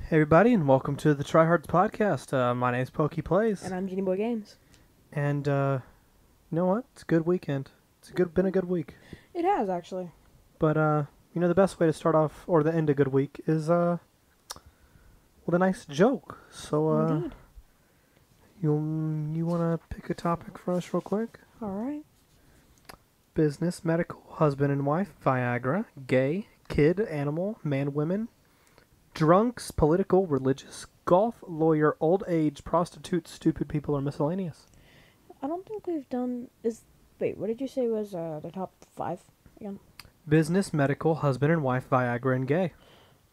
Hey everybody, and welcome to the Tryhards podcast. My name's Pokey Plays, And I'm Genie Boy Games. and you know what? It's a good weekend. Been a good week. It has, actually. But the best way to start off or the end a good week is with a nice joke. So Indeed. you wanna pick a topic for us real quick? Alright. Business, medical, husband and wife, Viagra, gay, kid, animal, man, women, drunks, political, religious, golf, lawyer, old age, prostitutes, stupid people, or miscellaneous. I don't think we've done... Wait, what did you say was the top 5 again? Business, medical, husband and wife, Viagra, and gay.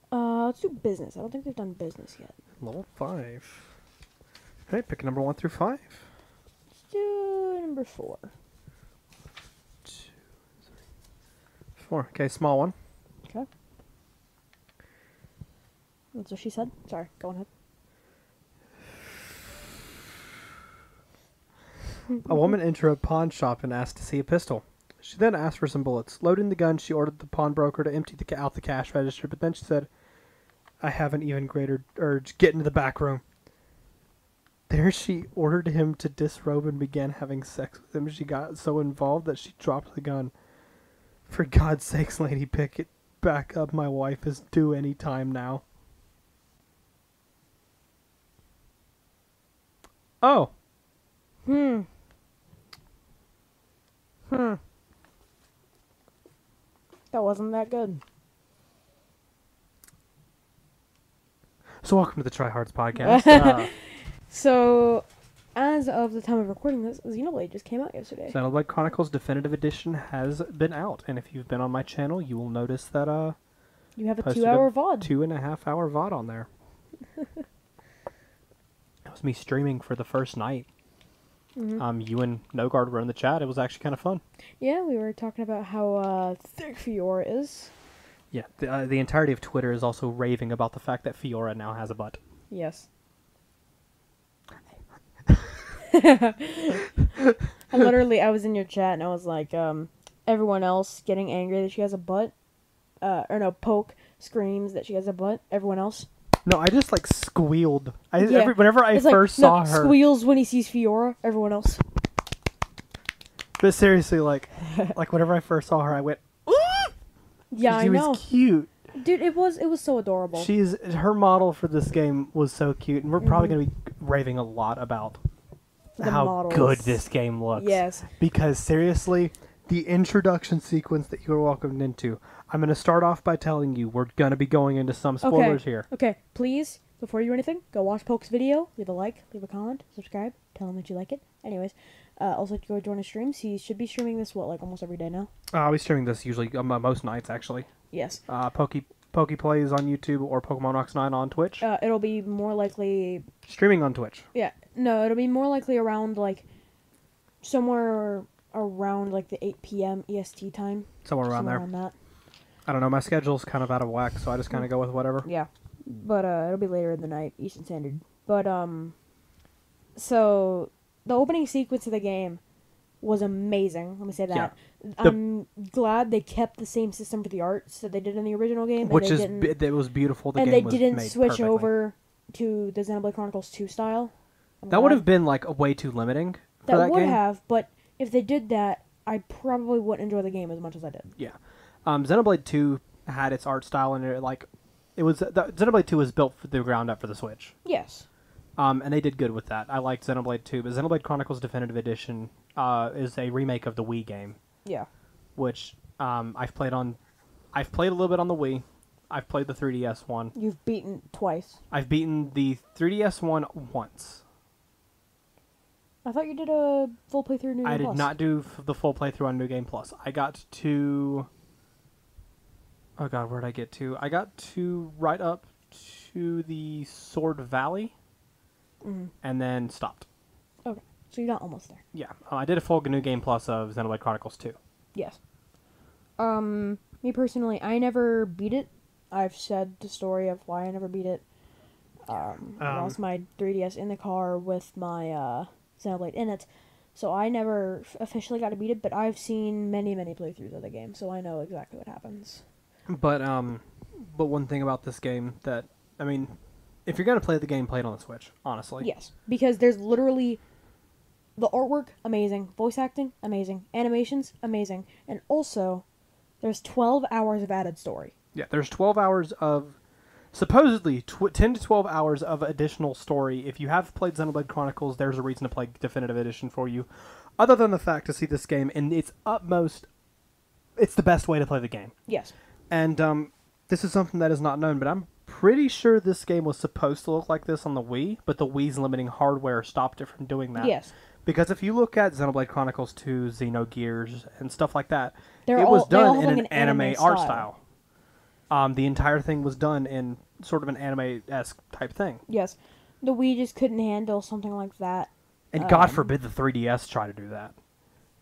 Let's do business. I don't think we've done business yet. Level 5. Okay, pick a number 1 through 5. Let's do number 4. 2, 3, 4. Okay, small one. Okay. That's what she said. Sorry, go ahead. A woman entered a pawn shop and asked to see a pistol. She then asked for some bullets. Loading the gun, she ordered the pawnbroker to empty out the cash register, but then she said, "I have an even greater urge. Get into the back room." There she ordered him to disrobe and began having sex with him. She got so involved that she dropped the gun. "For God's sakes, lady, pick it back up. My wife is due any time now." Oh. That wasn't that good. So welcome to the Tryhards podcast. So, as of the time of recording this, Xenoblade just came out yesterday. Xenoblade Chronicles Definitive Edition has been out, and if you've been on my channel, you will notice that You have a posted 2-hour VOD. 2.5 hour VOD on there. That was me streaming for the first night. Mm-hmm. You and Nogard were in the chat. It was actually kind of fun. Yeah, we were talking about how thick Fiora is. Yeah, the entirety of Twitter is also raving about the fact that Fiora now has a butt. Yes. I was in your chat and I was like, everyone else getting angry that she has a butt. Poke screams that she has a butt. Everyone else. No, I just like squealed. Yeah. Whenever I It's first like, saw no, her. squeals when he sees Fiora. Everyone else. But seriously, like whenever I first saw her, I went, "Ooh!" Yeah, I She know. was cute. Dude, it was so adorable. Her model for this game was so cute, and we're probably going to be raving a lot about The how models. good this game looks. Yes. Because seriously, the introduction sequence that you are welcomed into, I'm going to start off by telling you we're going to be going into some spoilers here. Okay, please, before you do anything, go watch Poke's video, leave a like, leave a comment, subscribe, tell him that you like it. Anyways, also go join his streams. He should be streaming this, almost every day now? I'll be streaming this usually most nights, actually. Yes. Pokey Plays on YouTube or Pokemon Rocks 9 on Twitch. It'll be more likely... Streaming on Twitch. Yeah, no, it'll be more likely around, somewhere around, the 8 p.m. EST time. Somewhere around there. That. I don't know, my schedule's kind of out of whack, so I just kind of go with whatever. Yeah, but it'll be later in the night, Eastern Standard. But, so, the opening sequence of the game was amazing, let me say that. Yeah. I'm glad they kept the same system for the arts that they did in the original game. Which it was beautiful. The and game they was didn't made switch perfectly. over to the Xenoblade Chronicles 2 style. That would have been way too limiting for that would game. have, but if they did that, I probably wouldn't enjoy the game as much as I did. Yeah. Xenoblade 2 had its art style, and Xenoblade 2 was built from the ground up for the Switch. Yes. And they did good with that. I liked Xenoblade 2, but Xenoblade Chronicles Definitive Edition is a remake of the Wii game. Yeah. Which I've played a little bit on the Wii. I've played the 3DS one. You've beaten twice. I've beaten the 3DS one once. I thought you did a full playthrough New Game I did Plus. not do the full playthrough on New Game Plus. I got to... Oh god, where'd I get to? I got to right up to the Sword Valley, and then stopped. Okay, so you're not almost there. Yeah, I did a full New Game Plus of Xenoblade Chronicles 2. Yes. Me personally, I never beat it. I've said the story of why I never beat it. I lost my 3DS in the car with my Xenoblade in it, so I never officially got to beat it, but I've seen many, many playthroughs of the game, so I know exactly what happens. But one thing about this game that, I mean, If you're going to play the game, play it on the Switch, honestly. Yes, because there's literally the artwork, amazing. Voice acting, amazing. Animations, amazing. And also, there's 12 hours of added story. Yeah, there's 12 hours of, supposedly, 10 to 12 hours of additional story. If you have played Xenoblade Chronicles, there's a reason to play Definitive Edition for you. Other than the fact to see this game in its utmost, it's the best way to play the game. Yes. And this is something that is not known, but I'm pretty sure this game was supposed to look like this on the Wii, but the Wii's limiting hardware stopped it from doing that. Yes. Because if you look at Xenoblade Chronicles 2, Xenogears, and stuff like that, It was done in like an anime art style. The entire thing was done in sort of an anime-esque type thing. Yes. The Wii just couldn't handle something like that. And God forbid the 3DS try to do that.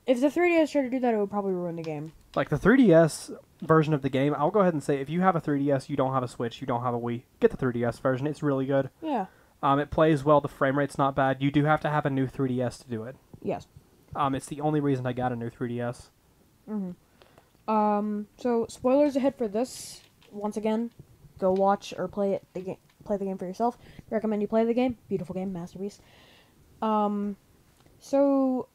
If the 3DS tried to do that, it would probably ruin the game. Like, the 3DS version of the game, I'll go ahead and say, if you have a 3DS, you don't have a Switch, you don't have a Wii, get the 3DS version. It's really good. Yeah. It plays well. The frame rate's not bad. You do have to have a new 3DS to do it. Yes. It's the only reason I got a new 3DS. So spoilers ahead for this. Once again, go watch or play the game for yourself. Recommend you play the game. Beautiful game, masterpiece. So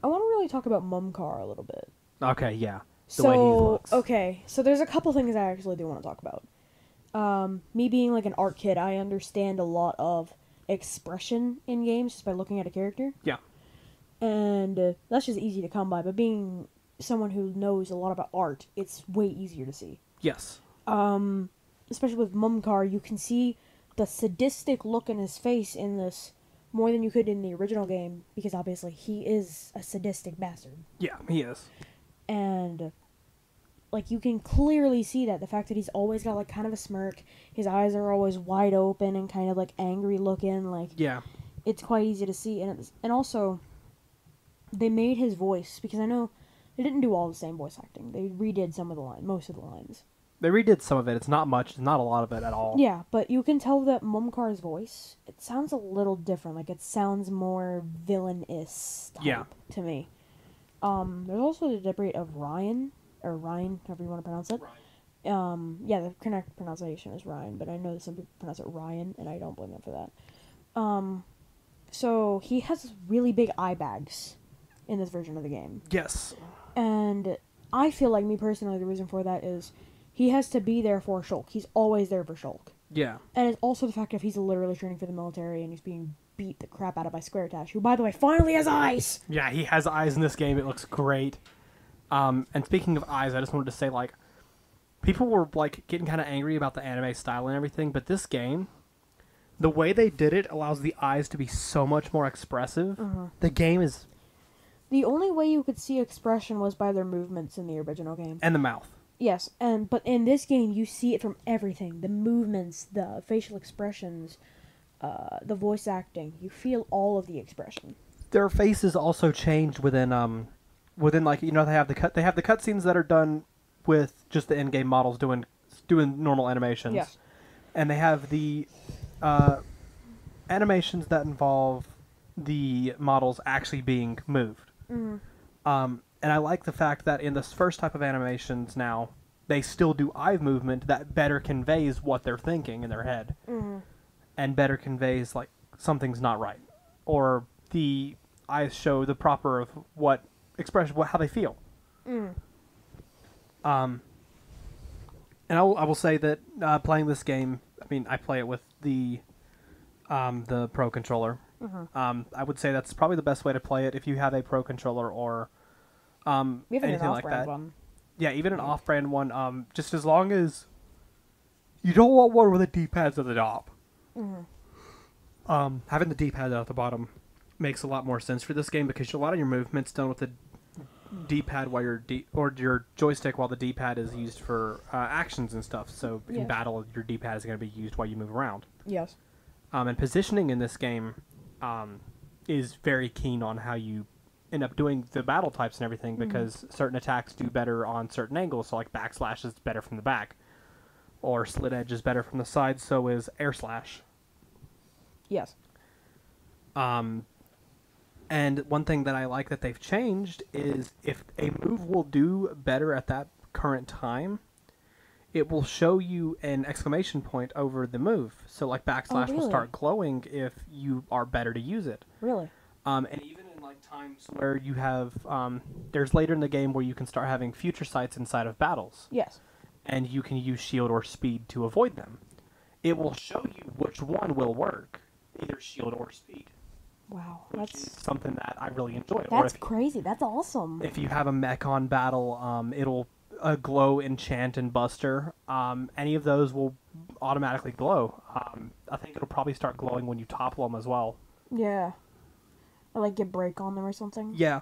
I want to really talk about Mumcar a little bit. Okay, yeah. The way he looks. Okay, so there's a couple things I actually do want to talk about. Me being like an art kid, I understand a lot of expression in games just by looking at a character. Yeah. And that's just easy to come by. But being someone who knows a lot about art, it's way easier to see. Yes. Especially with Mumcar, you can see the sadistic look in his face in this more than you could in the original game, because obviously he is a sadistic bastard. Yeah, he is. And like, you can clearly see that, the fact that he's always got like kind of a smirk, his eyes are always wide open and kind of like angry looking, like, yeah, it's quite easy to see. And also they made his voice, because I know they didn't do all the same voice acting. They redid some of the most of the lines. They redid some of it. It's not much. It's not a lot of it at all. Yeah, but you can tell that Mumcar's voice, it sounds a little different. Like, it sounds more villainous type to me. There's also the debate of Ryan, or Ryan, however you want to pronounce it. Ryan. Yeah, the correct pronunciation is Ryan, but I know that some people pronounce it Ryan, and I don't blame them for that. So he has really big eye bags in this version of the game. Yes. And I feel like, me personally, the reason for that is he has to be there for Shulk. He's always there for Shulk. Yeah. And it's also the fact that he's literally training for the military and he's being beat the crap out of by Squaretash, who, by the way, finally has eyes! Yeah, he has eyes in this game. It looks great. And speaking of eyes, I just wanted to say, like, people were, like, getting kind of angry about the anime style and everything, but this game, the way they did it allows the eyes to be so much more expressive. The game is... The only way you could see expression was by their movements in the original game. And the mouth. Yes, but in this game, you see it from everything. The movements, the facial expressions, the voice acting. You feel all of the expression. Their faces also changed within like, you know, they have the cutscenes that are done with just the in-game models doing normal animations. Yes. And they have the animations that involve the models actually being moved. And I like the fact that in this first type of animations now, they still do eye movement that better conveys what they're thinking in their head. And better conveys, like, something's not right. Or the eyes show the proper of what expression, how they feel. And I will say that playing this game, I mean, I play it with the Pro Controller. I would say that's probably the best way to play it if you have a Pro Controller or anything like that. One. Yeah, even an off-brand one. Just as long as you don't want one where the D-pad's at the top. Having the D-pad at the bottom makes a lot more sense for this game, because a lot of your movements done with the D-pad while or your joystick while the D-pad is used for actions and stuff. So in battle, your D-pad is going to be used while you move around. Yes. And positioning in this game is very keen on how you end up doing the battle types and everything, because certain attacks do better on certain angles. So like backslash is better from the back, or slit edge is better from the side. So is air slash. Yes. And one thing that I like that they've changed is if a move will do better at that current time, it will show you an exclamation point over the move. So like backslash will really? start glowing if you are better to use it. Really? And even in like times where you have, there's later in the game where you can start having future sights inside of battles. Yes. And you can use shield or speed to avoid them. It will show you which one will work, either shield or speed. Wow, Which that's is something that I really enjoy. that's crazy. That's awesome. If you have a mech on battle, it'll glow, enchant, and buster. Any of those will automatically glow. I think it'll probably start glowing when you topple them as well. Yeah. Or like get break on them or something. Yeah.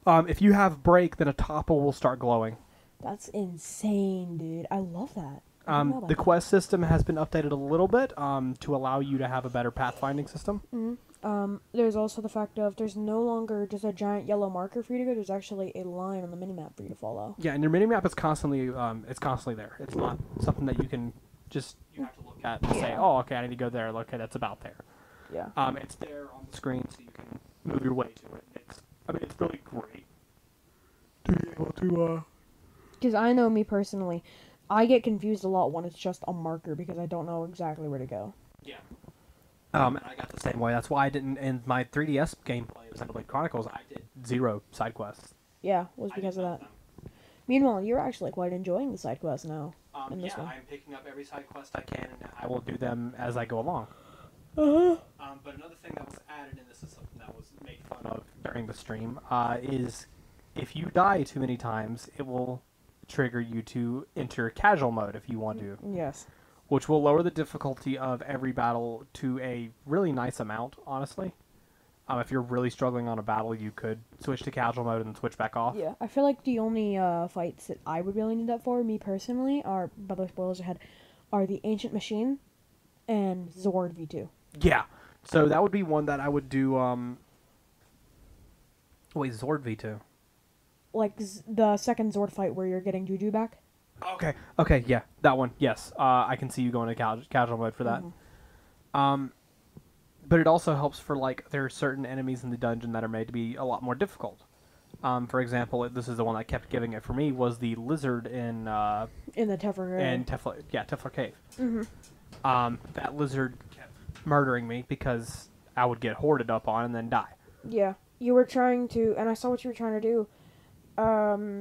If you have break, then a topple will start glowing. That's insane, dude. I love that. I didn't know about The that. quest system has been updated a little bit to allow you to have a better pathfinding system. There's also the fact of there's no longer just a giant yellow marker for you to go. There's actually a line on the minimap for you to follow. Yeah, and your minimap is constantly there. It's not something that you can just you have to look at and say, oh, okay, I need to go there. Okay, that's about there. Yeah. It's there on the screen, so you can move your way to it. It's really great to be able to. Because I know me personally, I get confused a lot when it's just a marker because I don't know exactly where to go. Yeah. And I got the same way. That's why I didn't in my 3DS gameplay of Xenoblade Chronicles. I did 0 side quests. Yeah, was because of that. Meanwhile, you're actually quite enjoying the side quests now. In this one. I'm picking up every side quest I can, and I will do them as I go along. But another thing that was added, and this is something that was made fun of during the stream, is if you die too many times, it will trigger you to enter casual mode if you want to. Yes. Which will lower the difficulty of every battle to a really nice amount, honestly. If you're really struggling on a battle, you could switch to casual mode and switch back off. Yeah, I feel like the only fights that I would really need that for, me personally, are, by the way, spoilers ahead, are the Ancient Machine and Zord V2. Yeah. So that would be one that I would do, wait, Zord V2? Like the second Zord fight where you're getting Juju back. Okay, yeah, that one, yes. I can see you going to casual mode for that. But it also helps for, like, there are certain enemies in the dungeon that are made to be a lot more difficult. For example, this is the one that kept giving it for me, was the lizard in the Teflar Teflar Cave. That lizard kept murdering me because I would get hoarded up on and then die. Yeah, you were trying to, and I saw what you were trying to do.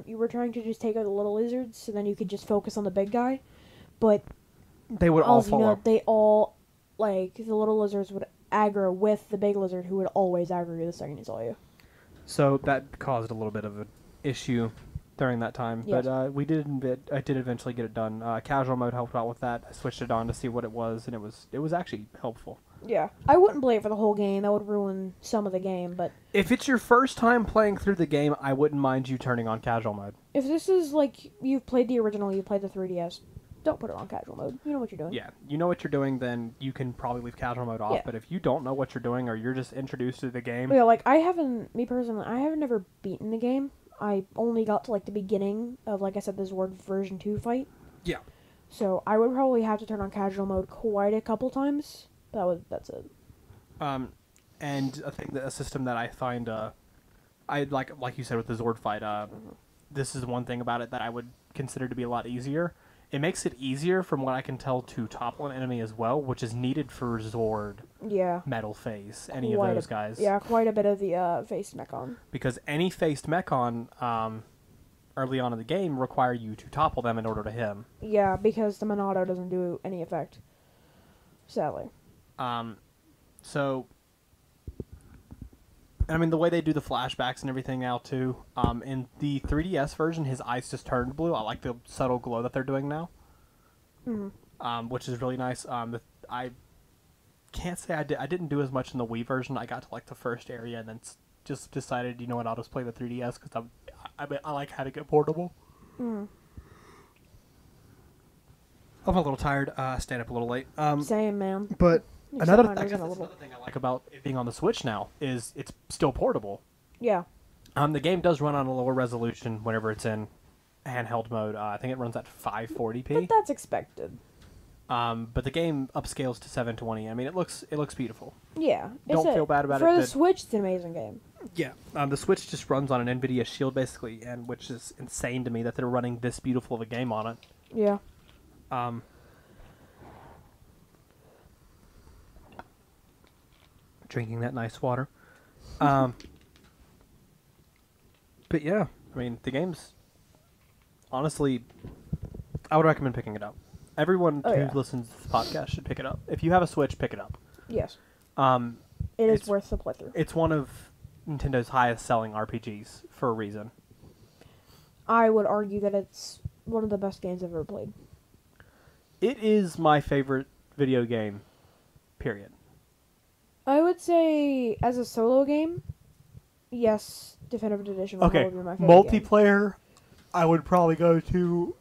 You were trying to just take out the little lizards, so then you could just focus on the big guy. But they would all follow. You know, they all, like, the little lizards would aggro with the big lizard, who would always aggro you the second he saw you. So that caused a little bit of an issue during that time. Yes. But I did eventually get it done. Casual mode helped out with that. I switched it on to see what it was, and it was actually helpful. Yeah, I wouldn't play it for the whole game. That would ruin some of the game, but if it's your first time playing through the game, I wouldn't mind you turning on casual mode. If this is like you've played the original, you played the 3DS, don't put it on casual mode. You know what you're doing. Yeah, you know what you're doing, then you can probably leave casual mode off. Yeah. But if you don't know what you're doing or you're just introduced to the game, Yeah, like I haven't never beaten the game. I only got to like the beginning of, like I said, the Zord version 2 fight. Yeah. So I would probably have to turn on casual mode quite a couple times. That's it. And a system that I find, I like you said with the Zord fight, this is one thing about it that I would consider to be a lot easier. It makes it easier, from what I can tell, to topple an enemy as well, which is needed for Zord, Yeah. Metal Face, any of those guys. Yeah, quite a bit of the faced Mechon. Because any faced Mechon, early on in the game, require you to topple them in order to hit him. Yeah, because the Monado doesn't do any effect. Sadly. So, I mean, the way they do the flashbacks and everything now, too, in the 3DS version, his eyes just turned blue. I like the subtle glow that they're doing now, which is really nice. I can't say I didn't do as much in the Wii version. I got to, like, the first area and then just decided, you know what, I'll just play the 3DS because I like how to get portable. I'm a little tired. Stayed up a little late. Same, man. But Another another thing I like about it being on the Switch now is it's still portable. Yeah. The game does run on a lower resolution whenever it's in handheld mode. I think it runs at 540p. But that's expected. But the game upscales to 720. I mean, it looks beautiful. Yeah. Don't feel bad about it. For the Switch, it's an amazing game. Yeah. The Switch just runs on an NVIDIA Shield, basically, and which is insane to me that they're running this beautiful of a game on it. Yeah. Drinking that nice water. But yeah, I mean, the game's honestly, I would recommend picking it up. Everyone who listens to this podcast should pick it up. If you have a Switch, pick it up. Yes. It is worth the playthrough. It's one of Nintendo's highest selling RPGs for a reason. I would argue that it's one of the best games I've ever played. It is my favorite video game, period. I would say, as a solo game, yes, Definitive Edition would probably be my favorite multiplayer, game. I would probably go to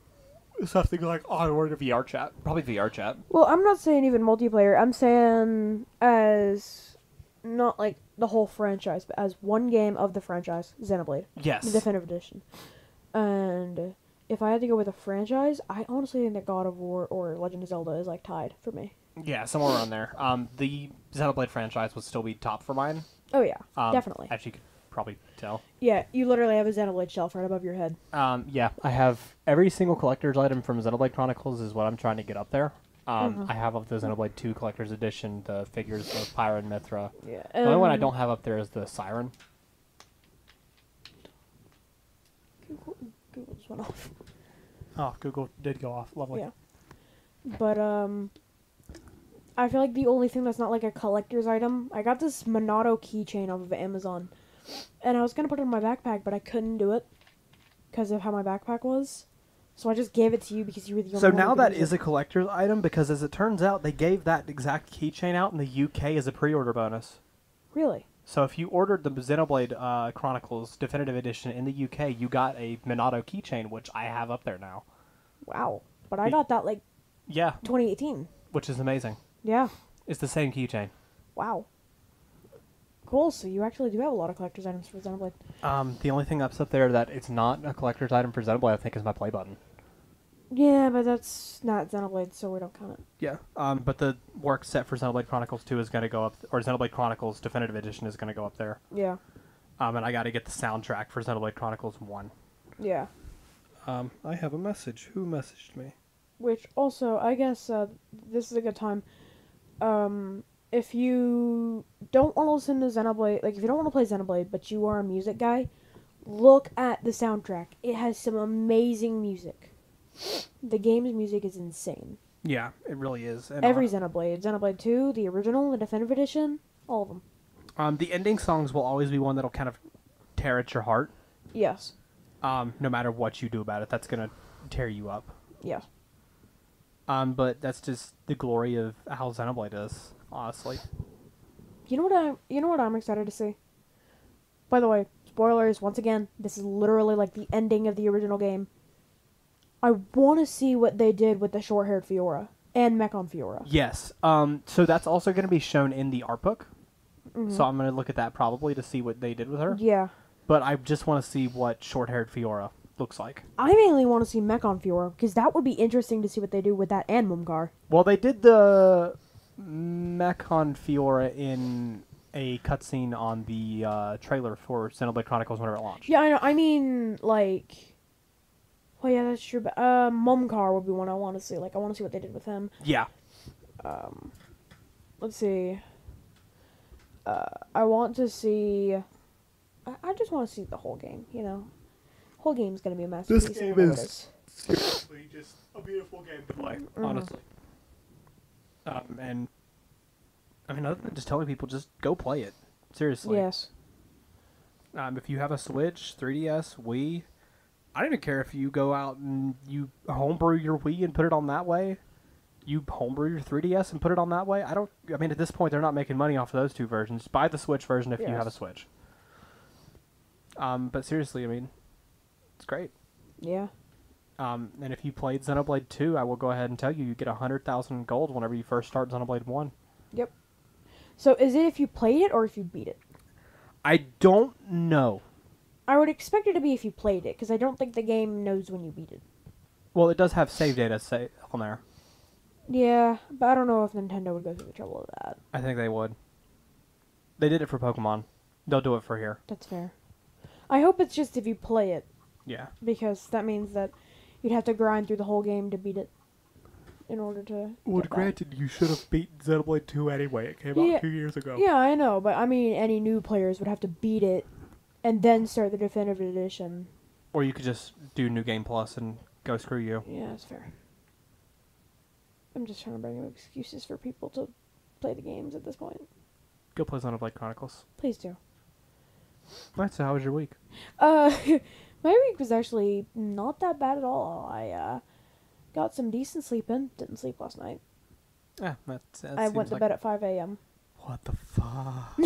something like Onward or VR Chat. Probably VR Chat. Well, I'm not saying even multiplayer. I'm saying as not like the whole franchise, but as one game of the franchise, Xenoblade. Yes. The Definitive Edition. And if I had to go with a franchise, I honestly think that God of War or Legend of Zelda is like tied for me. Yeah, somewhere around there. The Xenoblade franchise would still be top for mine. Oh yeah, definitely. As you could probably tell. Yeah, you literally have a Xenoblade shelf right above your head. Yeah, I have every single collector's item from Xenoblade Chronicles is what I'm trying to get up there. I have of the Xenoblade 2 Collector's Edition, the figures of Pyra and Mithra. Yeah. The only one I don't have up there is the Siren. Google just went off. Oh, Google did go off. Lovely. Yeah. But, I feel like the only thing that's not like a collector's item, I got this Monado keychain off of Amazon. And I was going to put it in my backpack, but I couldn't do it because of how my backpack was. So I just gave it to you because you were the only one. So now that is a collector's item because as it turns out, they gave that exact keychain out in the UK as a pre-order bonus. Really? So if you ordered the Xenoblade Chronicles Definitive Edition in the UK, you got a Monado keychain, which I have up there now. Wow. But I got that like 2018. Which is amazing. Yeah. It's the same keychain. Wow. Cool, so you actually do have a lot of collector's items for Xenoblade. The only thing that's up there that it's not a collector's item for Xenoblade, I think, is my play button. Yeah, but that's not Xenoblade, so we don't count it. Yeah, but the work set for Xenoblade Chronicles 2 is going to go up, or Xenoblade Chronicles Definitive Edition is going to go up there. Yeah. And I got to get the soundtrack for Xenoblade Chronicles 1. Yeah. I have a message. Who messaged me? Which also, I guess this is a good time. If you don't want to listen to Xenoblade, like if you don't want to play Xenoblade, but you are a music guy, look at the soundtrack. It has some amazing music. The game's music is insane. Yeah, it really is. And every Xenoblade. Xenoblade 2, the original, the Definitive Edition, all of them. The ending songs will always be one that'll kind of tear at your heart. Yes. No matter what you do about it, that's going to tear you up. Yes. But that's just the glory of how Xenoblade is, honestly. You know what I'm excited to see? By the way, spoilers, once again, this is literally like the ending of the original game. I want to see what they did with the short-haired Fiora and Mechon Fiora. Yes. So that's also going to be shown in the art book. Mm-hmm. So I'm going to look at that probably to see what they did with her. Yeah. But I just want to see what short-haired Fiora looks like. I mainly want to see Mechon Fiora, because that would be interesting to see what they do with that and Mumgar. Well, they did the Mechon Fiora in a cutscene on the trailer for Xenoblade Chronicles whenever it launched. Yeah, I know. I mean, like... Well, yeah, that's true, but Mumgar would be one I want to see. Like, I want to see what they did with him. Yeah. Let's see. I want to see... I just want to see the whole game, you know? Whole game's gonna be a masterpiece. This game is seriously just a beautiful game to play, honestly. And I mean, other than just telling people, just go play it. Seriously. Yes. If you have a Switch, 3DS, Wii, I don't even care if you go out and you homebrew your Wii and put it on that way. You homebrew your 3DS and put it on that way. I mean, at this point, they're not making money off of those two versions. Buy the Switch version if you have a Switch. But seriously, I mean, it's great. Yeah. And if you played Xenoblade 2, I will go ahead and tell you, you get 100,000 gold whenever you first start Xenoblade 1. Yep. So is it if you played it or if you beat it? I don't know. I would expect it to be if you played it, because I don't think the game knows when you beat it. Well, it does have save data on there. Yeah, but I don't know if Nintendo would go through the trouble of that. I think they would. They did it for Pokemon. They'll do it for here. That's fair. I hope it's just if you play it. Yeah. Because that means that you'd have to grind through the whole game to beat it. in order to. Well, get granted, you should have beaten Xenoblade 2 anyway. It came out 2 years ago. Yeah, I know, but I mean, any new players would have to beat it and then start the definitive edition. Or you could just do New Game Plus and go screw you. Yeah, that's fair. I'm just trying to bring up excuses for people to play the games at this point. Go play Xenoblade Chronicles. Please do. Alright, so how was your week? My week was actually not that bad at all. I got some decent sleep in. Didn't sleep last night. Yeah, that I went to bed at 5 a.m. What the fuck?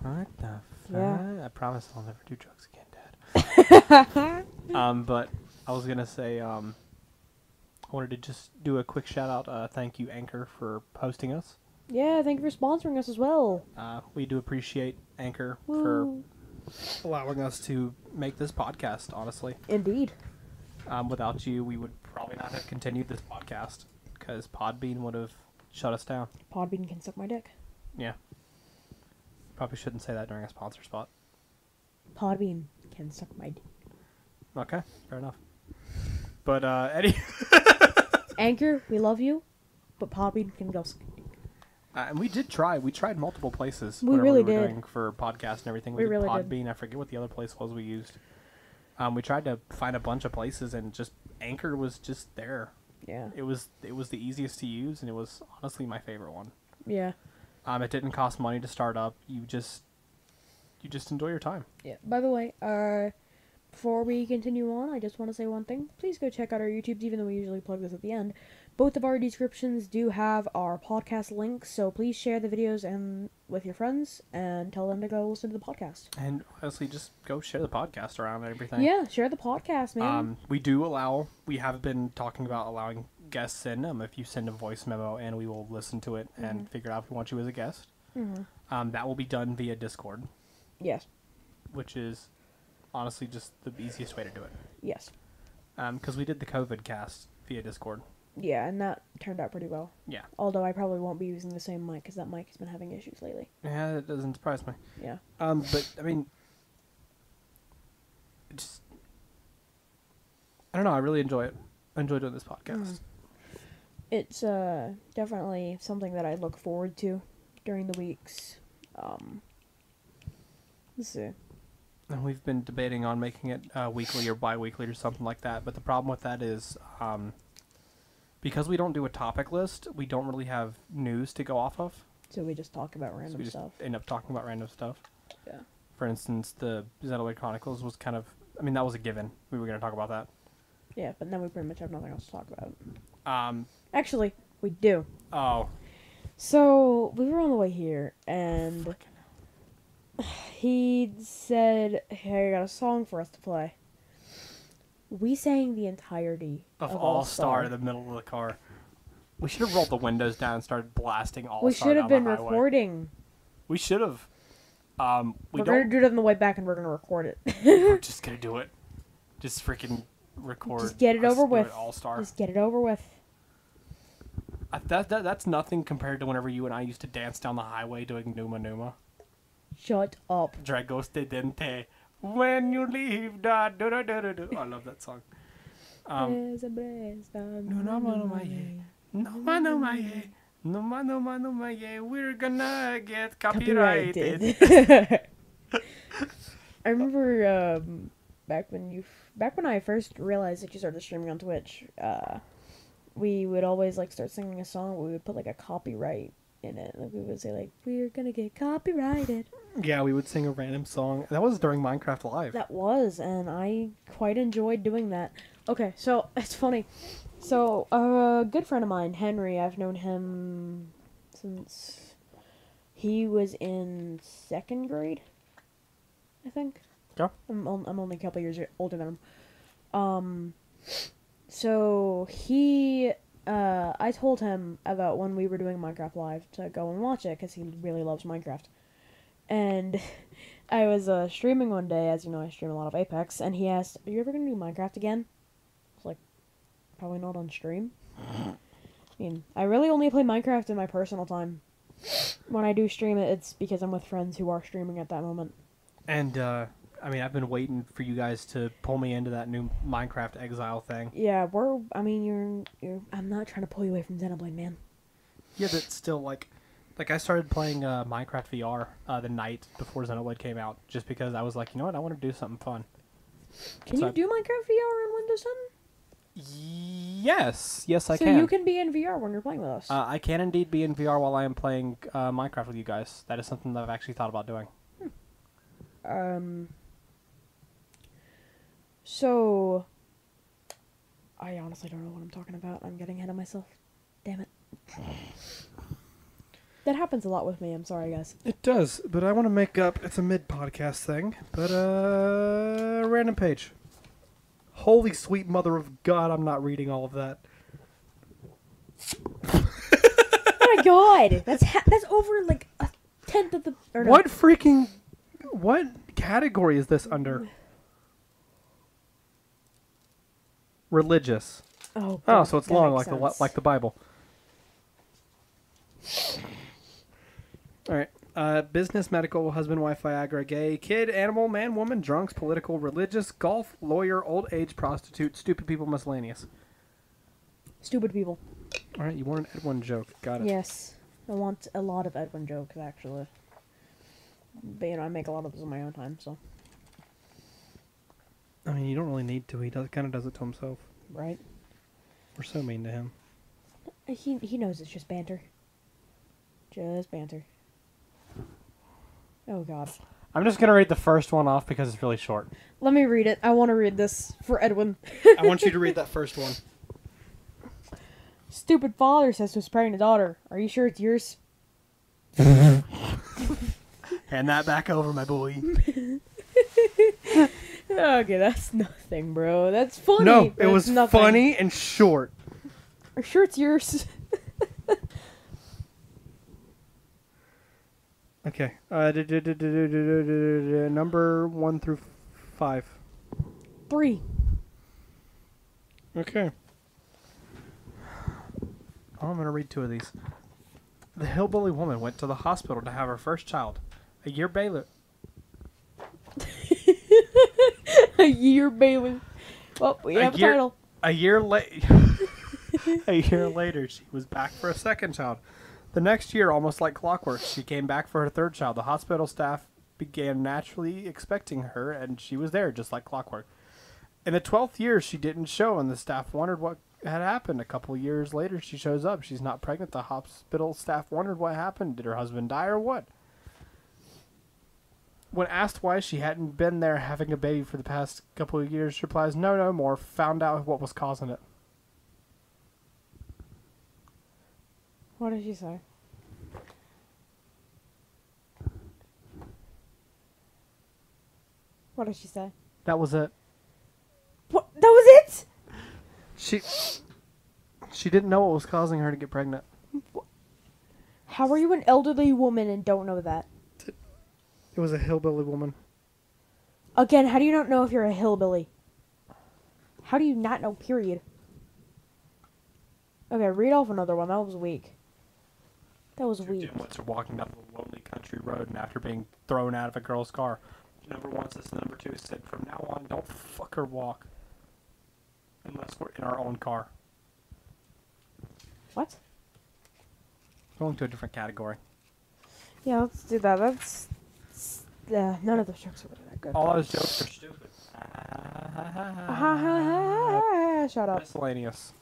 What the fuck? Yeah. I promise I'll never do drugs again, Dad. But I was gonna say, I wanted to just do a quick shout out. Thank you, Anchor, for hosting us. Yeah, thank you for sponsoring us as well. We do appreciate Anchor Woo. for allowing us to make this podcast, honestly. Indeed. Without you, we would probably not have continued this podcast, because Podbean would have shut us down. Podbean can suck my dick. Yeah. Probably shouldn't say that during a sponsor spot. Podbean can suck my dick. Okay, fair enough. But, Eddie... Anchor, we love you, but Podbean can go suck. And we did try. We tried multiple places. We really we were did. Doing for podcasts and everything. We did really Podbean. did. I forget what the other place was we used. We tried to find a bunch of places, and just Anchor was just there. Yeah. It was the easiest to use, and it was honestly my favorite one. Yeah. It didn't cost money to start up. You just enjoy your time. Yeah. By the way, before we continue on, I just want to say one thing. Please go check out our YouTubes, even though we usually plug this at the end. Both of our descriptions do have our podcast links, so please share the videos and with your friends and tell them to go listen to the podcast. And honestly, just go share the podcast around and everything. Yeah, share the podcast, man. We have been talking about allowing guests in. If you send a voice memo, and we will listen to it and figure out if we want you as a guest. Mm-hmm. That will be done via Discord. Yes. Which is honestly just the easiest way to do it. Yes. Because we did the COVID cast via Discord. Yeah, and that turned out pretty well. Yeah. Although I probably won't be using the same mic, because that mic has been having issues lately. Yeah, that doesn't surprise me. Yeah. But, I mean, just, I don't know, I really enjoy it. I enjoy doing this podcast. It's definitely something that I look forward to during the weeks. Let's see. And we've been debating on making it weekly or bi-weekly or something like that, but the problem with that is, because we don't do a topic list, we don't really have news to go off of. So we just talk about random stuff. End up talking about random stuff. Yeah. For instance, the Xenoblade Chronicles was kind of... I mean, that was a given. We were going to talk about that. Yeah, but then we pretty much have nothing else to talk about. Actually, we do. Oh. So, we were on the way here, and he said, hey, I got a song for us to play. We sang the entirety of All-Star in the middle of the car. We should have rolled the windows down and started blasting All-Star. We should have been recording. We should have. We're going to do it on the way back, and we're going to record it. We're just going to do it. Just freaking record. Just get it over with. All-Star. Just get it over with. That's nothing compared to whenever you and I used to dance down the highway doing Numa Numa. Shut up. Dragos de Dente. When you leave, da da da da da. I love that song. We're gonna get copyrighted. I remember back when I first realized that you started streaming on Twitch, we would always like start singing a song, but we would put like a copyright in it. Like we would say like, we're gonna get copyrighted. Yeah, we would sing a random song. That was during Minecraft Live. That was, and I quite enjoyed doing that. Okay, so it's funny. So a good friend of mine, Henry, I've known him since he was in 2nd grade, I think. Yeah. I'm only a couple years older than him. So he, I told him about when we were doing Minecraft Live to go and watch it, because he really loves Minecraft. And I was streaming one day, as you know, I stream a lot of Apex, and he asked, are you ever going to do Minecraft again? I was like, probably not on stream. I mean, I really only play Minecraft in my personal time. When I do stream it, it's because I'm with friends who are streaming at that moment. And I mean, I've been waiting for you guys to pull me into that new Minecraft Exile thing. Yeah, you're. I'm not trying to pull you away from Xenoblade, man. Yeah, but still, like I started playing Minecraft VR the night before Xenoblade came out, just because I was like, you know what, I want to do something fun. Can you do Minecraft VR on Windows 10? Yes, I can. So you can be in VR when you're playing with us. I can indeed be in VR while I am playing Minecraft with you guys. That is something that I've actually thought about doing. So, I honestly don't know what I'm talking about. I'm getting ahead of myself. Damn it. That happens a lot with me. I'm sorry, guys. It does, but I want to make up. It's a mid-podcast thing, but random page. Holy sweet mother of God, I'm not reading all of that. Oh my God, that's over like a tenth of the. Or no. What category is this under? Religious. Oh, Oh, so it's long, makes sense. like the Bible. All right. Business, medical, husband, wife, Viagra, gay, kid, animal, man, woman, drunks, political, religious, golf, lawyer, old age, prostitute, stupid people, miscellaneous. Stupid people. All right, you want an Edwin joke. Got it. Yes. I want a lot of Edwin jokes, actually. But, I make a lot of those in my own time, so. I mean, you don't really need to. He kind of does it to himself. Right? We're so mean to him. He knows it's just banter. Just banter. Oh, God. I'm just going to read the first one off because it's really short. Let me read it. I want to read this for Edwin. I want you to read that first one. Stupid father says to his pregnant daughter, "Are you sure it's yours?" Hand that back over, my boy. Okay, that's nothing, bro. That's funny. No, it was nothing. funny and short. Are you sure it's yours? Okay. Number 1 through 5. 3. Okay. Oh, I'm going to read 2 of these. The hillbilly woman went to the hospital to have her first child. A year later. A year, baby. Well, we have a title. A year later, she was back for a second child. The next year, almost like clockwork, she came back for her third child. The hospital staff began naturally expecting her, and she was there just like clockwork. In the 12th year, she didn't show, and the staff wondered what had happened. A couple years later, she shows up. She's not pregnant. The hospital staff wondered what happened. Did her husband die or what? When asked why she hadn't been there having a baby for the past couple of years, she replies, no more. Found out what was causing it. What did she say? What did she say? That was it. What? That was it? She didn't know what was causing her to get pregnant. How are you an elderly woman and don't know that? It was a hillbilly woman. Again, how do you not know if you're a hillbilly? How do you not know, period? Okay, read off another one. That was weak. That was weak. Jim Witzer walking down the lonely country road and after being thrown out of a girl's car. Number 1 says number 2 said, from now on, don't fuck or walk. Unless we're in our own car. What? Going to a different category. Yeah, let's do that. That's... none of those jokes are really that good. All those jokes are stupid. Shut up. Miscellaneous.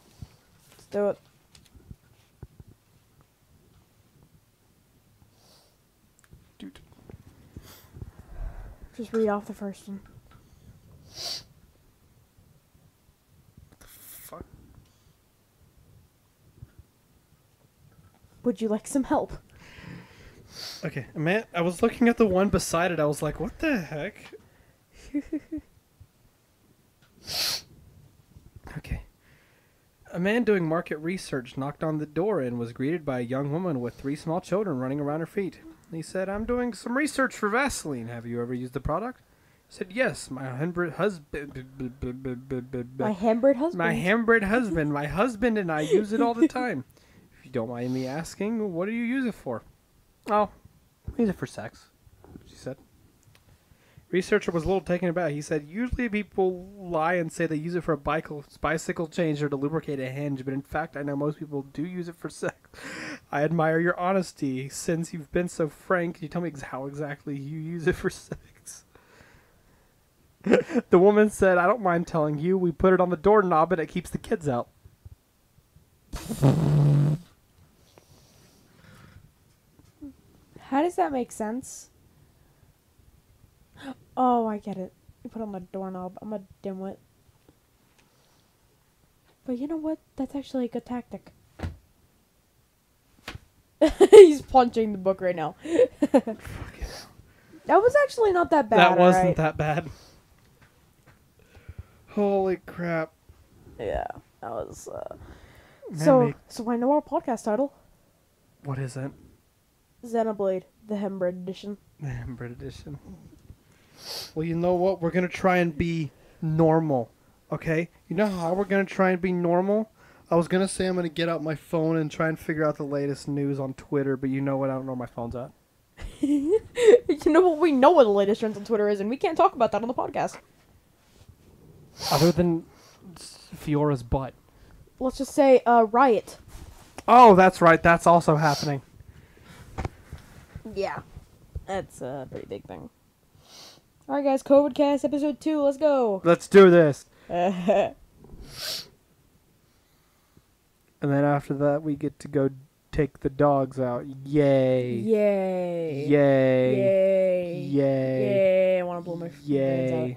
Let's do it. Dude. Just read off the first one. What the fuck? Would you like some help? Okay, man, I was looking at the one beside it. I was like, what the heck? Okay. A man doing market research knocked on the door and was greeted by a young woman with 3 small children running around her feet. He said, I'm doing some research for Vaseline. Have you ever used the product? He said, yes, my hybrid husband. My hybrid husband? My hybrid husband. My husband and I use it all the time. If you don't mind me asking, what do you use it for? Oh, use it for sex, she said. Researcher was a little taken aback. He said, usually people lie and say they use it for a bicycle change or to lubricate a hinge, but in fact, I know most people do use it for sex. I admire your honesty. Since you've been so frank, can you tell me how exactly you use it for sex? The woman said, I don't mind telling you. We put it on the doorknob and it keeps the kids out. How does that make sense? Oh, I get it. You put on the doorknob. I'm a dimwit. But you know what? That's actually a good tactic. He's punching the book right now. That was actually not that bad. That wasn't that bad. Holy crap. Yeah, that was, So I know our podcast title. What is it? Xenoblade, the Herband Edition. The Herband Edition. Well, you know what? We're going to try and be normal, okay? You know how we're going to try and be normal? I was going to say I'm going to get out my phone and try and figure out the latest news on Twitter, but you know what? I don't know where my phone's at. You know what? We know what the latest trends on Twitter is, and we can't talk about that on the podcast. Other than Fiora's butt. Let's just say, Riot. Oh, that's right. That's also happening. Yeah. That's a pretty big thing. Alright, guys. COVIDcast episode 2. Let's go. Let's do this. And then after that, we get to go take the dogs out. Yay. Yay. Yay. Yay. Yay. Yay. I want to blow my brains out.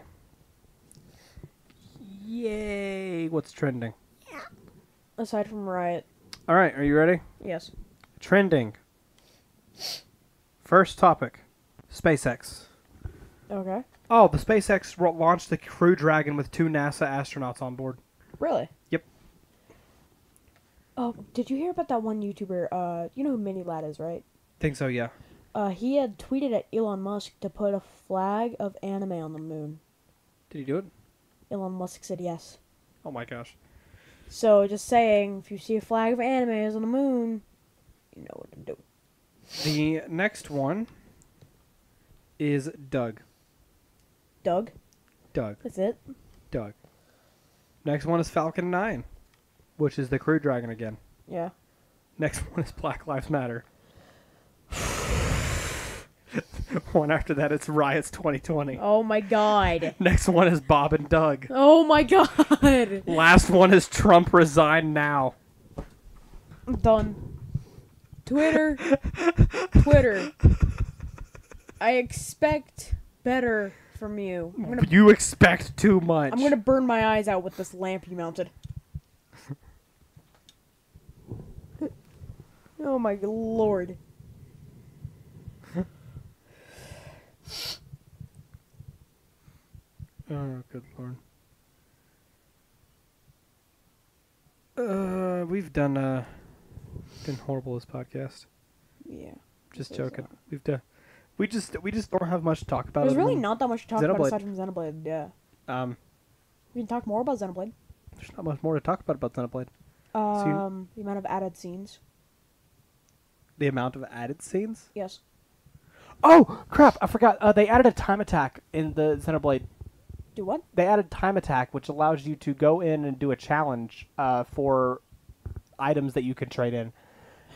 Yay. Yay. What's trending? Aside from Riot. All right. Are you ready? Yes. Trending. First topic. SpaceX. Okay. Oh, the SpaceX launched the Crew Dragon with 2 NASA astronauts on board. Really? Yep. Oh, did you hear about that one YouTuber? You know who Mini Lad is, right? Think so, yeah. He had tweeted at Elon Musk to put a flag of anime on the moon. Did he do it? Elon Musk said yes. Oh my gosh. So, just saying, if you see a flag of anime on the moon, you know what to do. The next one is Doug. Doug? Doug. That's it? Doug. Next one is Falcon 9, which is the Crew Dragon again. Yeah. Next one is Black Lives Matter. One after that, it's Riots 2020. Oh my god. Next one is Bob and Doug. Oh my god. Last one is Trump resign now. I'm done. Twitter. I expect better from you. You expect too much. I'm gonna burn my eyes out with this lamp you mounted. Oh my lord. Oh, good lord. We've been horrible this podcast. Yeah. Just joking. We just don't have much to talk about. There's really not that much to talk about Xenoblade. aside from Xenoblade, yeah. We can talk more about Xenoblade. There's not much more to talk about Xenoblade. The amount of added scenes. The amount of added scenes? Yes. Oh, crap, I forgot. They added a time attack in the Xenoblade. Do what? They added time attack, which allows you to go in and do a challenge for items that you can trade in.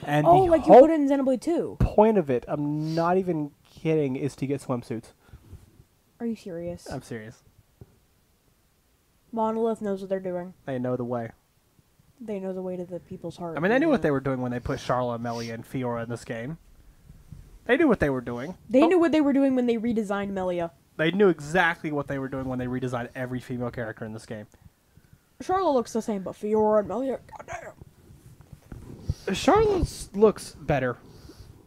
And oh, like you put it in Xenoblade 2. Point of it, I'm not even kidding, is to get swimsuits. Are you serious? I'm serious. Monolith knows what they're doing. They know the way. They know the way to the people's heart. I mean, they knew what they were doing when they put Charlotte, Melia, and Fiora in this game. They knew what they were doing. They knew what they were doing when they redesigned Melia. They knew exactly what they were doing when they redesigned every female character in this game. Charlotte looks the same, but Fiora and Melia, goddamn. Charlotte looks better.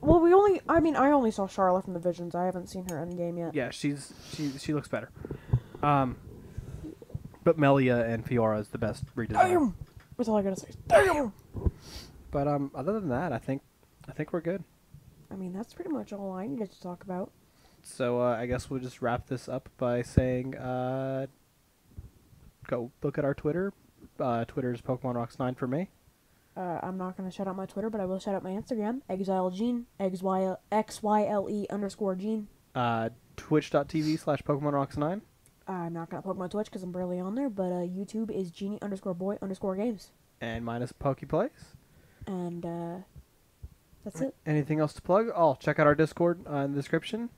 Well, I only saw Charlotte from the visions. I haven't seen her in game yet. Yeah, she looks better. But Melia and Fiora is the best redesign. Damn! That's all I gotta say. Damn! But other than that, I think we're good. I mean, that's pretty much all I needed to talk about. So I guess we'll just wrap this up by saying, go look at our Twitter. Twitter's Pokemon Rocks 9 for me. I'm not gonna shout out my Twitter, but I will shout out my Instagram. ExileGene, XYLE_Gene. twitch.tv/PokemonRocks9. I'm not going to plug my Twitch because I'm barely on there, but YouTube is Genie_boy_games. And mine is PokePlays. And that's it. Anything else to plug? Oh, check out our Discord in the description.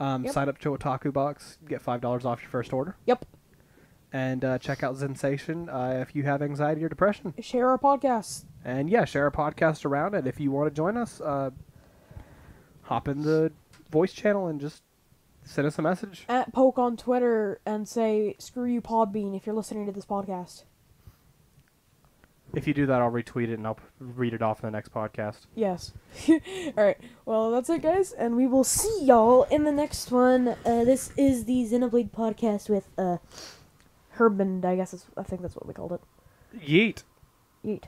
Sign up to Otaku Box. Get $5 off your first order. Yep. And check out Zensation if you have anxiety or depression. Share our podcast. And yeah, share our podcast around. And if you want to join us, hop in the voice channel and just send us a message. At Poke on Twitter and say, screw you, Podbean, if you're listening to this podcast. If you do that, I'll retweet it and I'll read it off in the next podcast. Yes. Alright, well, that's it, guys, and we will see y'all in the next one. This is the Xenoblade podcast with Herband, I think that's what we called it. Yeet. Yeet.